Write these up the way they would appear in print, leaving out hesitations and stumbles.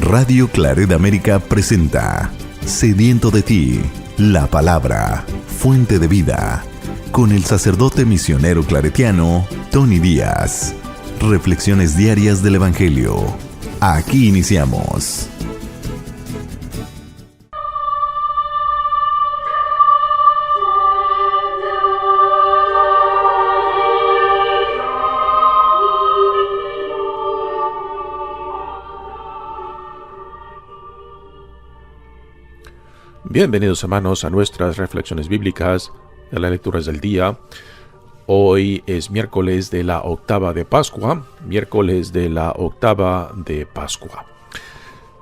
Radio Claret América presenta Sediento de ti, la palabra, fuente de vida, con el sacerdote misionero claretiano Tony Díaz. Reflexiones diarias del Evangelio. Aquí iniciamos. Bienvenidos, hermanos, a nuestras reflexiones bíblicas de las lecturas del día. Hoy es miércoles de la octava de Pascua,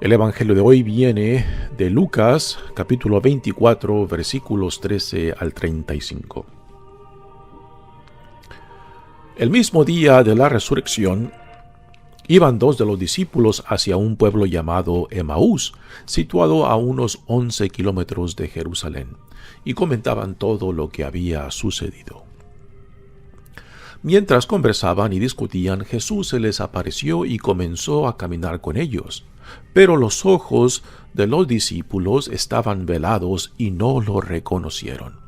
El evangelio de hoy viene de Lucas, capítulo 24, versículos 13 al 35. El mismo día de la resurrección, iban dos de los discípulos hacia un pueblo llamado Emaús, situado a unos 11 kilómetros de Jerusalén, y comentaban todo lo que había sucedido. Mientras conversaban y discutían, Jesús se les apareció y comenzó a caminar con ellos, pero los ojos de los discípulos estaban velados y no lo reconocieron.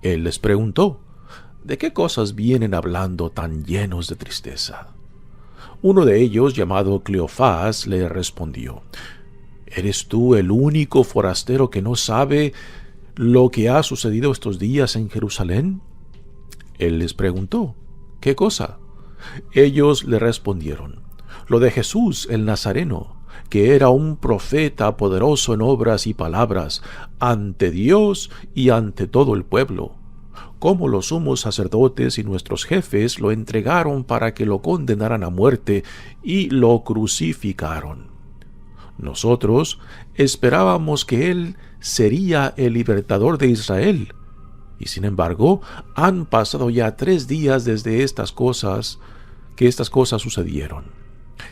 Él les preguntó: ¿de qué cosas vienen hablando tan llenos de tristeza? Uno de ellos, llamado Cleofás, le respondió: ¿eres tú el único forastero que no sabe lo que ha sucedido estos días en Jerusalén? Él les preguntó: ¿qué cosa? Ellos le respondieron: lo de Jesús el Nazareno, que era un profeta poderoso en obras y palabras, ante Dios y ante todo el pueblo. Como los sumos sacerdotes y nuestros jefes lo entregaron para que lo condenaran a muerte y lo crucificaron. Nosotros esperábamos que él sería el libertador de Israel, y sin embargo han pasado ya 3 días desde estas cosas sucedieron.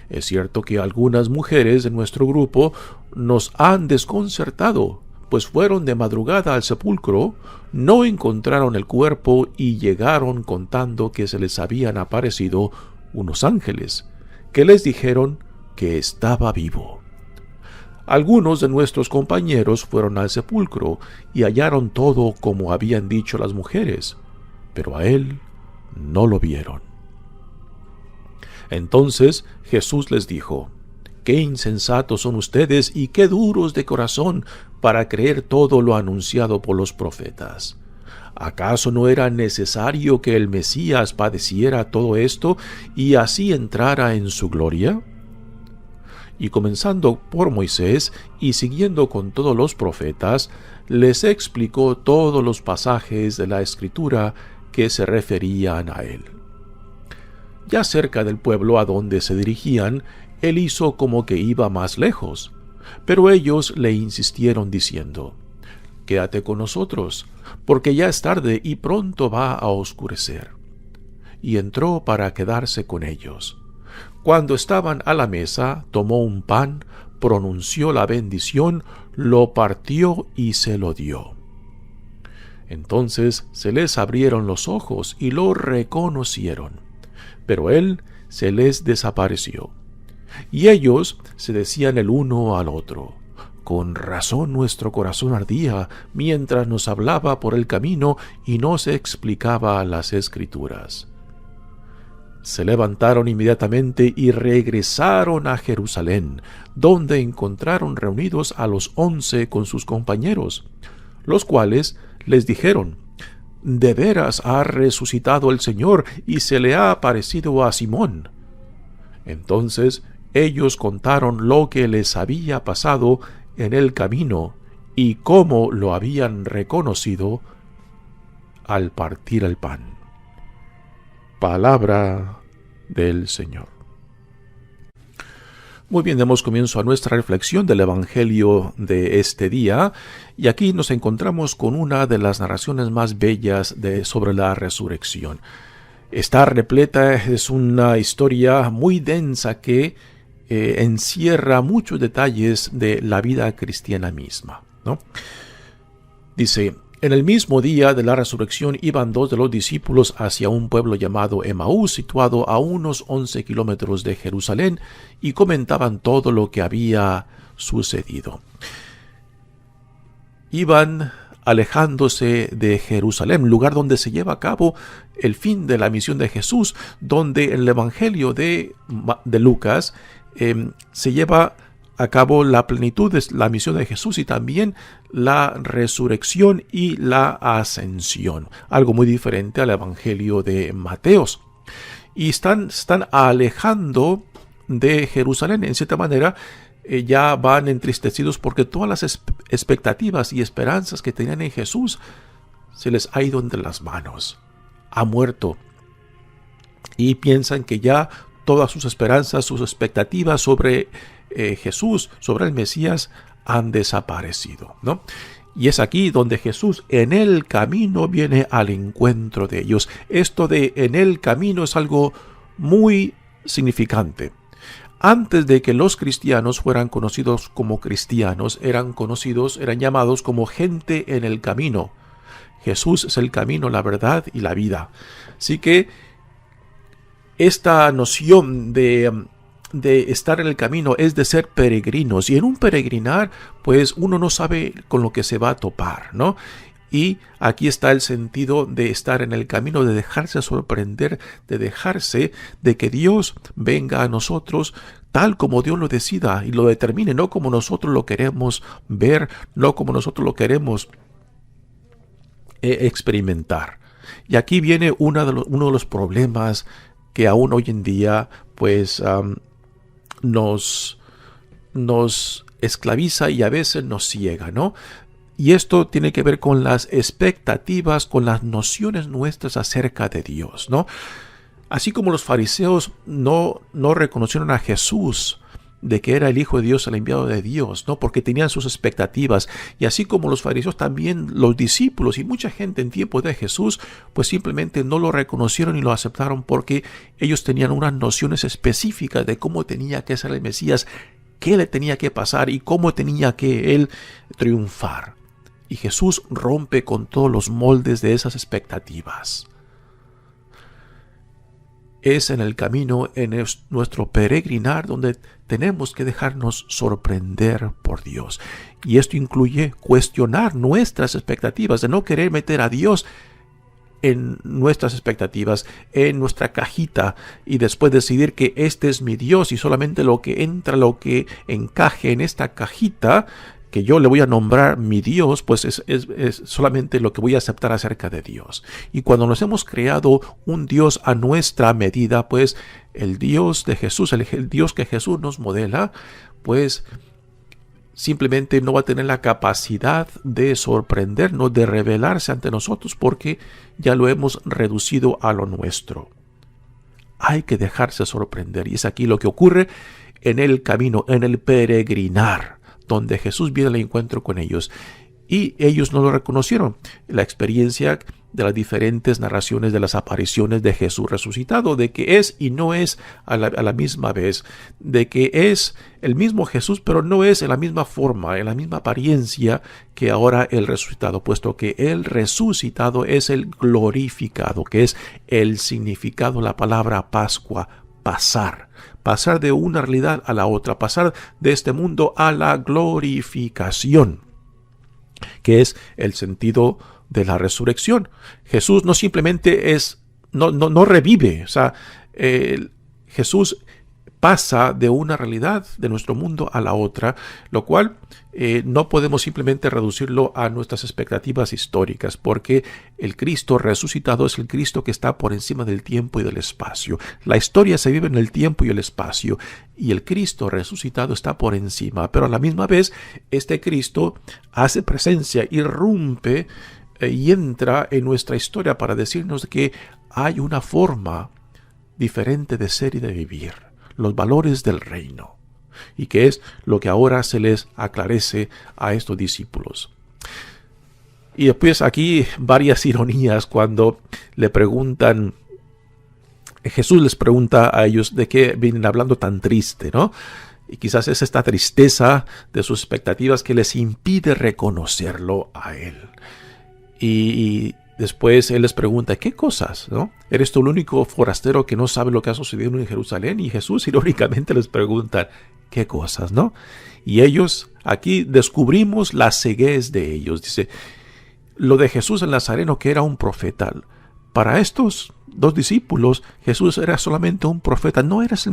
Es cierto que algunas mujeres de nuestro grupo nos han desconcertado, pues fueron de madrugada al sepulcro, no encontraron el cuerpo y llegaron contando que se les habían aparecido unos ángeles, que les dijeron que estaba vivo. Algunos de nuestros compañeros fueron al sepulcro y hallaron todo como habían dicho las mujeres, pero a él no lo vieron. Entonces Jesús les dijo: ¡qué insensatos son ustedes y qué duros de corazón para creer todo lo anunciado por los profetas! ¿Acaso no era necesario que el Mesías padeciera todo esto y así entrara en su gloria? Y comenzando por Moisés y siguiendo con todos los profetas, les explicó todos los pasajes de la Escritura que se referían a él. Ya cerca del pueblo a donde se dirigían, él hizo como que iba más lejos, pero ellos le insistieron diciendo: «Quédate con nosotros, porque ya es tarde y pronto va a oscurecer». Y entró para quedarse con ellos. Cuando estaban a la mesa, tomó un pan, pronunció la bendición, lo partió y se lo dio. Entonces se les abrieron los ojos y lo reconocieron, pero él se les desapareció. Y ellos se decían el uno al otro: «Con razón nuestro corazón ardía mientras nos hablaba por el camino y nos explicaba las Escrituras». Se levantaron inmediatamente y regresaron a Jerusalén, donde encontraron reunidos a los 11 con sus compañeros, los cuales les dijeron: «De veras ha resucitado el Señor y se le ha aparecido a Simón». Entonces ellos contaron lo que les había pasado en el camino y cómo lo habían reconocido al partir el pan. Palabra del Señor. Muy bien, damos comienzo a nuestra reflexión del Evangelio de este día, y aquí nos encontramos con una de las narraciones más bellas sobre la resurrección. Está repleta, es una historia muy densa que encierra muchos detalles de la vida cristiana misma, ¿no? Dice: En el mismo día de la resurrección iban 2 de los discípulos hacia un pueblo llamado Emaús, situado a unos 11 kilómetros de Jerusalén, y comentaban todo lo que había sucedido. Iban alejándose de Jerusalén, lugar donde se lleva a cabo el fin de la misión de Jesús, donde en el Evangelio de Lucas se lleva a cabo la plenitud de la misión de Jesús y también la resurrección y la ascensión, algo muy diferente al Evangelio de Mateos. Y están alejando de Jerusalén, en cierta manera. Ya van entristecidos porque todas las expectativas y esperanzas que tenían en Jesús se les ha ido entre las manos. Ha muerto. Y piensan que ya todas sus esperanzas, sus expectativas sobre Jesús, sobre el Mesías, han desaparecido, ¿no? Y es aquí donde Jesús en el camino viene al encuentro de ellos. Esto de en el camino es algo muy significante. Antes de que los cristianos fueran conocidos como cristianos, eran llamados como gente en el camino. Jesús es el camino, la verdad y la vida. Así que esta noción de estar en el camino es de ser peregrinos. Y en un peregrinar, pues uno no sabe con lo que se va a topar, ¿no? Y aquí está el sentido de estar en el camino, de dejarse sorprender, de que Dios venga a nosotros tal como Dios lo decida y lo determine, no como nosotros lo queremos ver, no como nosotros lo queremos experimentar. Y aquí viene uno de los problemas que aún hoy en día pues nos esclaviza y a veces nos ciega, ¿no? Y esto tiene que ver con las expectativas, con las nociones nuestras acerca de Dios, ¿no? Así como los fariseos no reconocieron a Jesús de que era el Hijo de Dios, el enviado de Dios, ¿no? Porque tenían sus expectativas. Y así como los fariseos, también los discípulos y mucha gente en tiempos de Jesús, pues simplemente no lo reconocieron y lo aceptaron porque ellos tenían unas nociones específicas de cómo tenía que ser el Mesías, qué le tenía que pasar y cómo tenía que él triunfar. Y Jesús rompe con todos los moldes de esas expectativas. Es en el camino, en nuestro peregrinar, donde tenemos que dejarnos sorprender por Dios. Y esto incluye cuestionar nuestras expectativas, de no querer meter a Dios en nuestras expectativas, en nuestra cajita, y después decidir que este es mi Dios y solamente lo que entra, lo que encaje en esta cajita, que yo le voy a nombrar mi Dios, pues es solamente lo que voy a aceptar acerca de Dios. Y cuando nos hemos creado un Dios a nuestra medida, pues el Dios de Jesús, el Dios que Jesús nos modela, pues simplemente no va a tener la capacidad de sorprendernos, de revelarse ante nosotros, porque ya lo hemos reducido a lo nuestro. Hay que dejarse sorprender, y es aquí lo que ocurre en el camino, en el peregrinar, donde Jesús viene al encuentro con ellos. Y ellos no lo reconocieron. La experiencia de las diferentes narraciones de las apariciones de Jesús resucitado, de que es y no es a la misma vez, de que es el mismo Jesús, pero no es en la misma forma, en la misma apariencia que ahora el resucitado, puesto que el resucitado es el glorificado, que es el significado, la palabra Pascua, pasar de una realidad a la otra, pasar de este mundo a la glorificación, que es el sentido de la resurrección. Jesús no simplemente no revive, o sea, Jesús pasa de una realidad de nuestro mundo a la otra, lo cual no podemos simplemente reducirlo a nuestras expectativas históricas, porque el Cristo resucitado es el Cristo que está por encima del tiempo y del espacio. La historia se vive en el tiempo y el espacio, y el Cristo resucitado está por encima, pero a la misma vez este Cristo hace presencia, irrumpe y entra en nuestra historia para decirnos que hay una forma diferente de ser y de vivir, los valores del reino, y que es lo que ahora se les aclarece a estos discípulos. Y después aquí varias ironías cuando le preguntan, Jesús les pregunta a ellos de qué vienen hablando tan triste, ¿no? Y quizás es esta tristeza de sus expectativas que les impide reconocerlo a Él. Y después él les pregunta, ¿qué cosas? ¿No? ¿Eres tú el único forastero que no sabe lo que ha sucedido en Jerusalén? Y Jesús irónicamente les pregunta, ¿qué cosas? ¿No? Y ellos, aquí descubrimos la ceguez de ellos. Dice, lo de Jesús el Nazareno, que era un profeta. Para estos dos discípulos, Jesús era solamente un profeta, no era el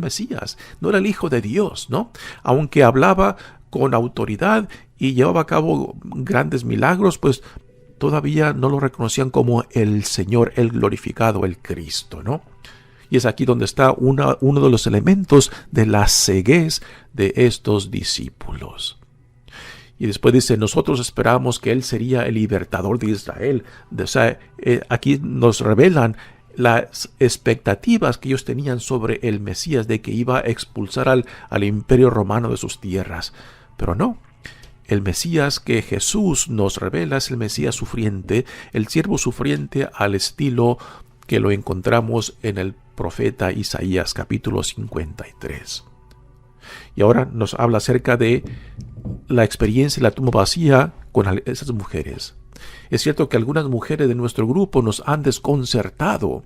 Mesías, no era el Hijo de Dios, ¿no? Aunque hablaba con autoridad y llevaba a cabo grandes milagros, pues todavía no lo reconocían como el Señor, el glorificado, el Cristo, ¿no? Y es aquí donde está uno de los elementos de la ceguez de estos discípulos. Y después dice, nosotros esperamos que Él sería el libertador de Israel. O sea, aquí nos revelan las expectativas que ellos tenían sobre el Mesías, de que iba a expulsar al imperio romano de sus tierras. Pero no, el Mesías que Jesús nos revela es el Mesías sufriente, el siervo sufriente al estilo que lo encontramos en el profeta Isaías capítulo 53. Y ahora nos habla acerca de la experiencia de la tumba vacía con esas mujeres. Es cierto que algunas mujeres de nuestro grupo nos han desconcertado,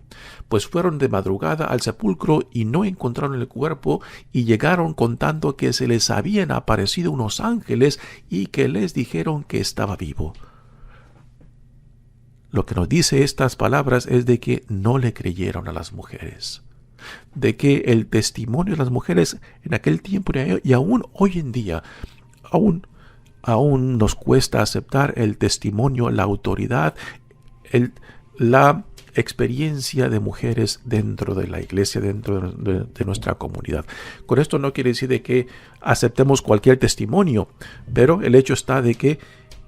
pues fueron de madrugada al sepulcro y no encontraron el cuerpo, y llegaron contando que se les habían aparecido unos ángeles y que les dijeron que estaba vivo. Lo que nos dice estas palabras es de que no le creyeron a las mujeres, de que el testimonio de las mujeres en aquel tiempo y aún hoy en día, aún nos cuesta aceptar el testimonio, la autoridad, la experiencia de mujeres dentro de la iglesia, dentro de nuestra comunidad. Con esto no quiere decir de que aceptemos cualquier testimonio, pero el hecho está de que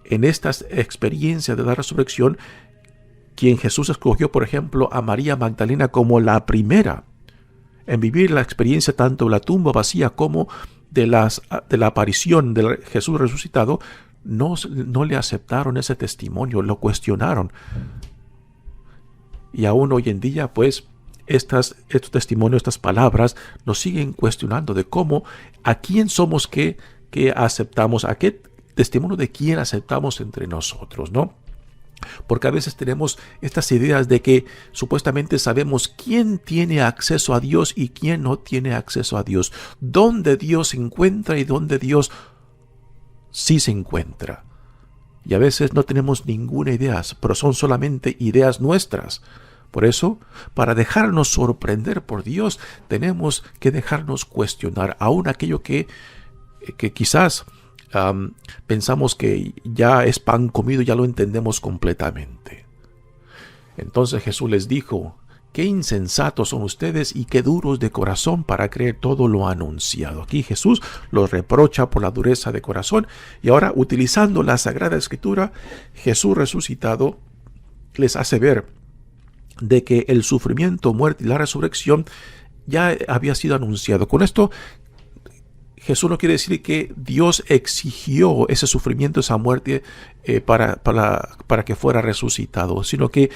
en estas experiencias de la resurrección, quien Jesús escogió, por ejemplo, a María Magdalena como la primera en vivir la experiencia tanto de la tumba vacía como de la aparición de Jesús resucitado, no le aceptaron ese testimonio, lo cuestionaron. Y aún hoy en día, pues, estos testimonios, estas palabras, nos siguen cuestionando de cómo, a quién somos que aceptamos, a qué testimonio de quién aceptamos entre nosotros, ¿no? Porque a veces tenemos estas ideas de que supuestamente sabemos quién tiene acceso a Dios y quién no tiene acceso a Dios, dónde Dios se encuentra y dónde Dios sí se encuentra. Y a veces no tenemos ninguna idea, pero son solamente ideas nuestras. Por eso, para dejarnos sorprender por Dios, tenemos que dejarnos cuestionar aún aquello que quizás pensamos que ya es pan comido, ya lo entendemos completamente. Entonces Jesús les dijo, qué insensatos son ustedes y qué duros de corazón para creer todo lo anunciado. Aquí Jesús los reprocha por la dureza de corazón, y ahora, utilizando la Sagrada Escritura, Jesús resucitado les hace ver de que el sufrimiento, muerte y la resurrección ya había sido anunciado. Con esto, Jesús no quiere decir que Dios exigió ese sufrimiento, esa muerte para que fuera resucitado, sino que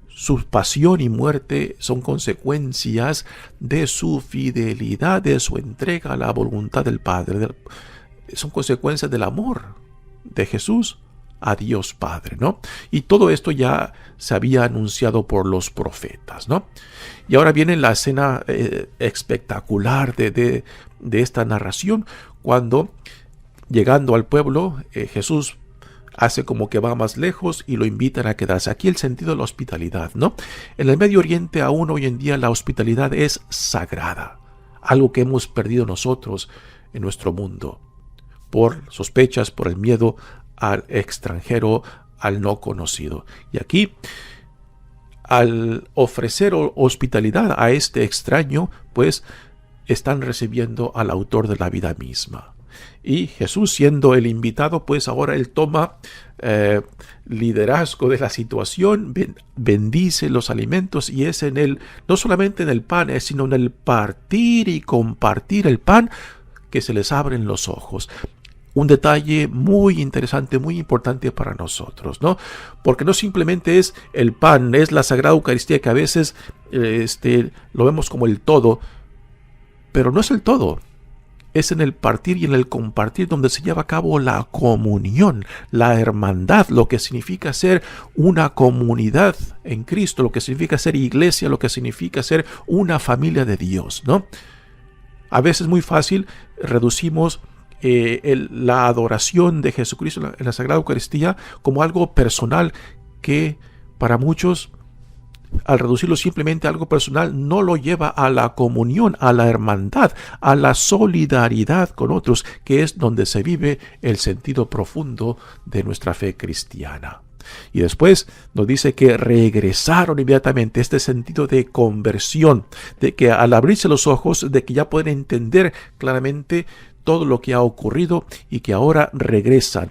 su pasión y muerte son consecuencias de su fidelidad, de su entrega a la voluntad del Padre. Son consecuencias del amor de Jesús a Dios Padre, ¿no? Y todo esto ya se había anunciado por los profetas, ¿no? Y ahora viene la escena espectacular de esta narración, cuando, llegando al pueblo, Jesús hace como que va más lejos y lo invitan a quedarse. Aquí el sentido de la hospitalidad, ¿no? En el Medio Oriente, aún hoy en día, la hospitalidad es sagrada, algo que hemos perdido nosotros en nuestro mundo, por sospechas, por el miedo al extranjero, al no conocido. Y aquí, al ofrecer hospitalidad a este extraño, pues están recibiendo al autor de la vida misma. Y Jesús, siendo el invitado, pues ahora él toma liderazgo de la situación, bendice los alimentos, y es no solamente en el pan, sino en el partir y compartir el pan, que se les abren los ojos. Un detalle muy interesante, muy importante para nosotros, ¿no? Porque no simplemente es el pan, es la Sagrada Eucaristía, que a veces lo vemos como el todo, pero no es el todo. es en el partir y en el compartir donde se lleva a cabo la comunión, la hermandad, lo que significa ser una comunidad en Cristo, lo que significa ser iglesia, lo que significa ser una familia de Dios, ¿no? A veces muy fácil reducimos la adoración de Jesucristo en la Sagrada Eucaristía como algo personal que para muchos, al reducirlo simplemente a algo personal, no lo lleva a la comunión, a la hermandad, a la solidaridad con otros, que es donde se vive el sentido profundo de nuestra fe cristiana. Y después nos dice que regresaron inmediatamente, este sentido de conversión, de que al abrirse los ojos, de que ya pueden entender claramente todo lo que ha ocurrido y que ahora regresan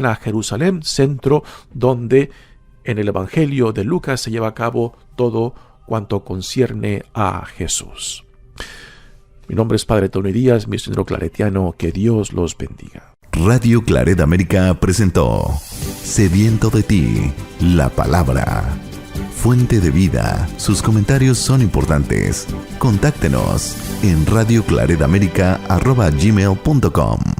a Jerusalén, centro donde en el Evangelio de Lucas se lleva a cabo todo cuanto concierne a Jesús. Mi nombre es Padre Tony Díaz, misionero claretiano. Que Dios los bendiga. Radio Claret América presentó Sediento de ti, la palabra. Fuente de vida. Sus comentarios son importantes. Contáctenos en radioclaretamerica@gmail.com.